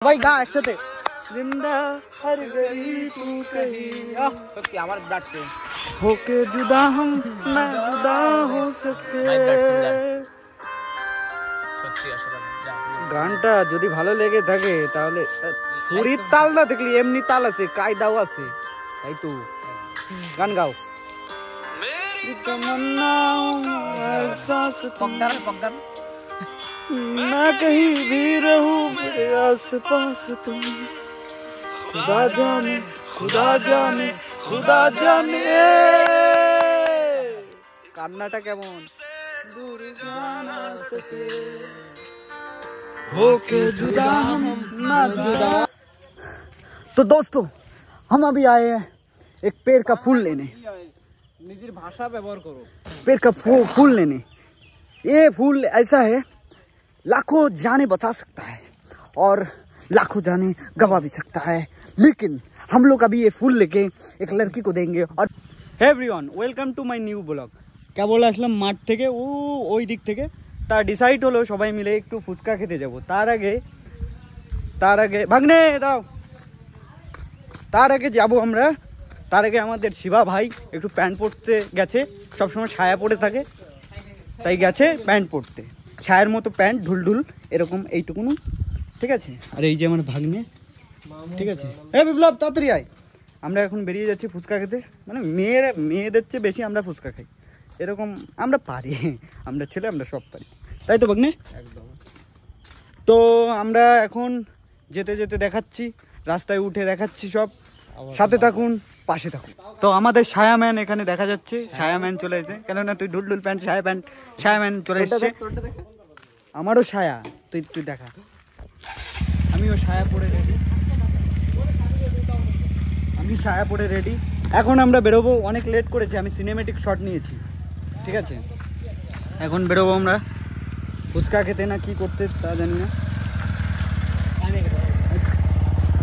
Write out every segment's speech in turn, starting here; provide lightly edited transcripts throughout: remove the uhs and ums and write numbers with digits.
ভাই গা একসাথে जिंदा हर गई तू कहीं तो क्या हमारे डांटते होके जुदा हम ना जुदा हो सकते গানটা যদি ভালো লেগে থাকে তাহলে সুরির তাল না দেখলি এমনি তাল আছে কায়দাও আছে তাই তো গান গাও मेरी तमन्नाओं एहसास पकड़ पकड़ मैं कहीं भी रहूं मेरे आस-पास तुम खुदा जाने खुदा जाने खुदा जाने কান্নাটা কেমন दूर जाना सके होके जुदा हम ना जुदा। तो दोस्तों हम अभी आए हैं एक पेड़ का फूल लेने। निजी भाषा व्यवहार करो। पेड़ का फूल लेने। ये फूल ऐसा है लाखों जाने बचा सकता है और लाखों जाने गवा भी सकता है, लेकिन हम लोग अभी ये फूल लेके एक लड़की को देंगे। और everyone welcome to my new blog. क्या बोला আসলাম মাঠ থেকে ওই দিক থেকে তা ডিসাইড হলো সবাই মিলে একটু ফুচকা খেতে যাব। তার আগে ভাগ্নে দাও, তার আগে যাব আমরা। তার আগে আমাদের শিবা ভাই একটু প্যান্ট পরতে গেছে, সবসময় ছায়া পরে থাকে তাই গেছে প্যান্ট পরতে, ছায়ের মতো প্যান্ট ঢুলঢুল এরকম এইটুকুনো, ঠিক আছে। আর এই যে আমার ভাগ্নে, ঠিক আছে। এ বিপ্লব তাড়াতাড়ি আয়, আমরা এখন বেরিয়ে যাচ্ছি ফুচকা খেতে। মানে মেয়েদের চেয়ে বেশি আমরা ফুচকা খাই, এরকম আমরা পারি, আমরা ছেলে আমরা সব পারি, তাই তো ভাগ্নে? একদম। তো আমরা এখন যেতে যেতে দেখাচ্ছি, রাস্তায় উঠে দেখাচ্ছি সব, সাথে থাকুন পাশে থাকুন। তো আমাদের ছায়াম্যান এখানে দেখা যাচ্ছে, ছায়াম্যান চলে এসেছে, কেননা তুই ঢুলঢুল প্যান্ট ছায়াম্যান চলে এসেছে। আমারও ছায়া, তুই দেখা, আমিও ছায়া পরে রেডি, আমি ছায়া পরে রেডি। এখন আমরা বেরোবো, অনেক লেট করেছি, আমি সিনেমেটিক শট নিয়েছি, ঠিক আছে। এখন বেরোবো আমরা ফুচকা খেতে না কি করতে তা জানি না।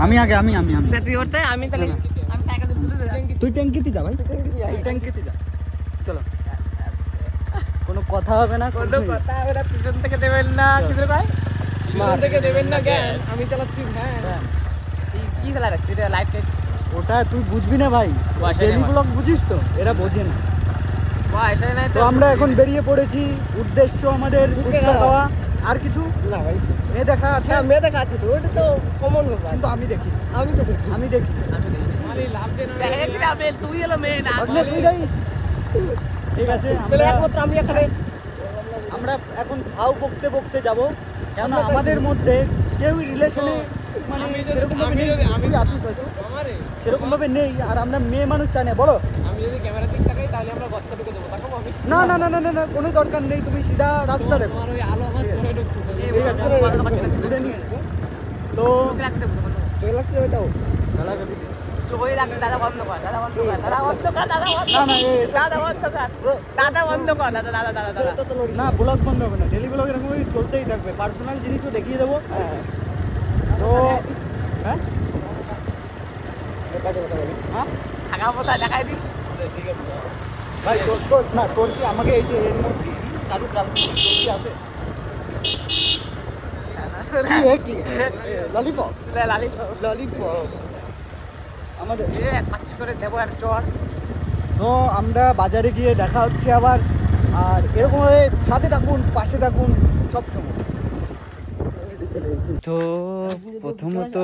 আমি আগে আমি তুই ট্যাঙ্কিতে যা ভাই, ট্যাঙ্কিতে যা, চলো। কোনো কথা হবে না, কোনো কথা হবে না, পিছন থেকে দেবেন না, কিধরে ভাই পিছন থেকে দেবেন না, জ্ঞান আমি চালাচ্ছি। হ্যাঁ কি চালা রাখছি রে, লাইট টাইট ওটা তুই বুঝবি না ভাই, ডেলি ব্লগ বুঝিস তো, এরা বোঝে না। তো আমরা এখন বেরিয়ে পড়েছি, উদ্দেশ্য আমাদের ফুচকা খাওয়া, আর কিছু না ভাই। মেয়ে দেখা আছে, মেয়ে দেখা আছে তো, ওটা তো কমন ব্যাপার, কিন্তু আমি দেখি তুই এলো মেয়ে না, তুই যাইস, ঠিক আছে। একমাত্র আমি এখানে, আমরা এখন ভাও বকতে যাবো, কেন আমাদের মধ্যে কেউই রিলেশনে মানে সেরকম ভাবে নেই, আমি আছিস হয়তো সেরকম ভাবে নেই, আর আমরা মেয়ে মানুষ চাই না। বলো আমি যদি ক্যামেরা দিক তাকাই তাহলে আমরা গর্ত ঢুকে দেবো, তাকাবো আমি? না না না না না কোনো দরকার নেই, তুমি সিধা রাস্তা দেখো, ঠিক আছে। তো চলে লাগতে হবে, তাও না ব্লগ বন্ধ হবে না, ডেলি ব্লগ এরকম চলতেই থাকবে, পার্সোনাল জিনিসও দেখিয়ে দেবো। তো হ্যাঁ দেখাই দিস ভাই, তোর না তোর কি আমাকে এই যে এর মধ্যে কাজু আছে ললিপপ আমাদের কাজ করে দেবো আর চর। তো আমরা বাজারে গিয়ে দেখা হচ্ছে আবার, আর এরকমভাবে সাথে থাকুন পাশে থাকুন সবসময়। তো প্রথমত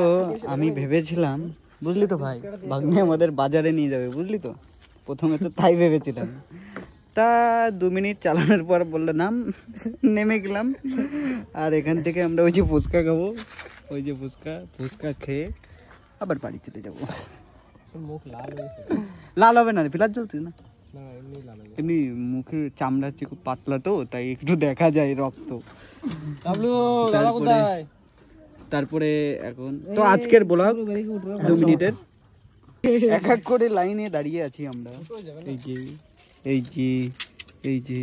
আমি ভেবেছিলাম, বুঝলি তো ভাই, ভাগ্নে আমাদের বাজারে নিয়ে যাবে, বুঝলি তো, প্রথমে তো তাই ভেবেছিলাম। তা 2 মিনিট চালানোর পর বললো নাম, নেমে গেলাম। আর এখান থেকে আমরা ওই যে ফুচকা খাবো, ওই যে ফুচকা খেয়ে আবার বাড়ি চলে যাবো। মুখ লাল হবে না, ফিলার চলছে না, এমনি মুখের চামড়া হচ্ছে খুব পাতলা তো, তাই একটু দেখা যায় রক্ত। তারপরে এখন তো আজকের ব্লগ 2 মিনিটের, এক এক করে লাইনে দাঁড়িয়ে আছি আমরা, এই যে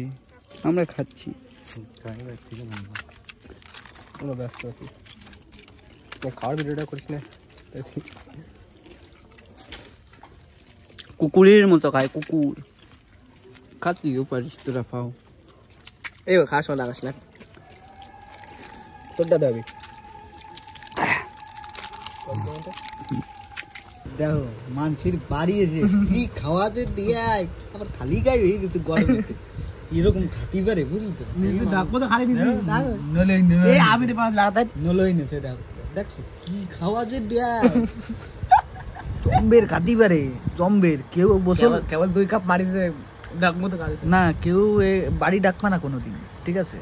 আমরা খাচ্ছি, ব্যস্ত আছি, খাওয়ার ভিডিওটা করিস না। কুকুরের মতো খায়, কুকুর খাচ্ছিও পারিস তোরা, পাও এই খাস লাগাস না, তোরটা দেবে দেখো মানুষের বাড়ি এসে কি খাওয়াতে দিয়ে আবার খালি গায়ে হয়ে গেছে গরমে এরকম খাতি পারে বুঝলি তো ডাকবো তো খালি নিছি আমি তো পাঁচ লাগাতার নলই নেছে দেখছি কি খাওয়া যে দেয় জম্বের খাতি পারে জম্বের কেউ বসে কেবল 2 কাপ মারিছে ডাকবো তো খালি না কেউ বাড়ি ডাকবা না কোনোদিন ঠিক আছে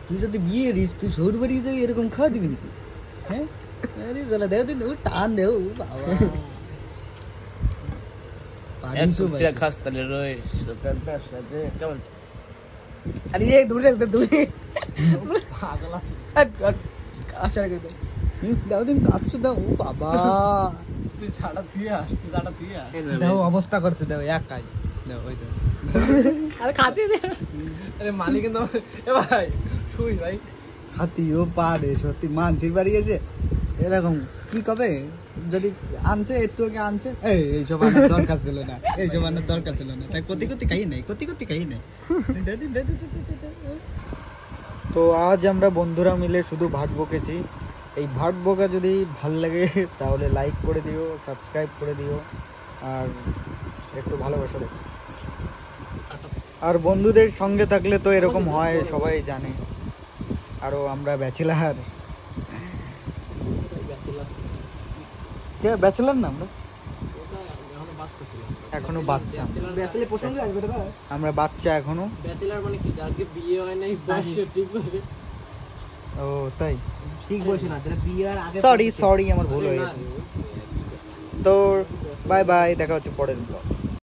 তুই যদি বিয়ে দিস তুই সৌর বাড়ি যাই এরকম খাওয়া দিবি নাকি হ্যাঁ আরে চলা দেও দিন টান দেও বাবা খাস তাহলে রয়েস সাথে কেমন আরে এই দূরে দূরে পাগল আছে আশা রেখে দাও দিন কাছে দাও বাবা তুই ছাড়া তুই আসতে ছাড়া তুই দাও অবস্থা করছে দাও একাই দাও ওই দাও আরে খাতে দে আরে মালিক না এ ভাই শুই ভাই হাতিও পারে সত্যি মানসির বাড়ি এসে এরকম কি কবে যদি আনছে একটু আগে আনছে এইসব আনার দরকার ছিল না এইসব আনার দরকার ছিল না তাই কতি কতি খাই নাই কতি কতি খাই নাই তো আজ আমরা বন্ধুরা মিলে শুধু ভাট বকেছি এই ভাট বকা যদি ভাল লাগে তাহলে লাইক করে দিও সাবস্ক্রাইব করে দিও আর একটু ভালোবাসা দেখো আর বন্ধুদের সঙ্গে থাকলে তো এরকম হয় সবাই জানে আরো আমরা ব্যাচেলার ব্যাচেলার না আমরা এখনো বাচ্চা আমরা বাচ্চা এখনো ব্যাচেলার মানে কি যাকে বিয়ে হয় নাই বয়স ঠিক করে ও তাই ঠিক বলছি না যারা বিয়ে আর আগে সরি আমার ভুল হয়ে গেছে তো বাই বাই দেখা হচ্ছে পরের ব্লগ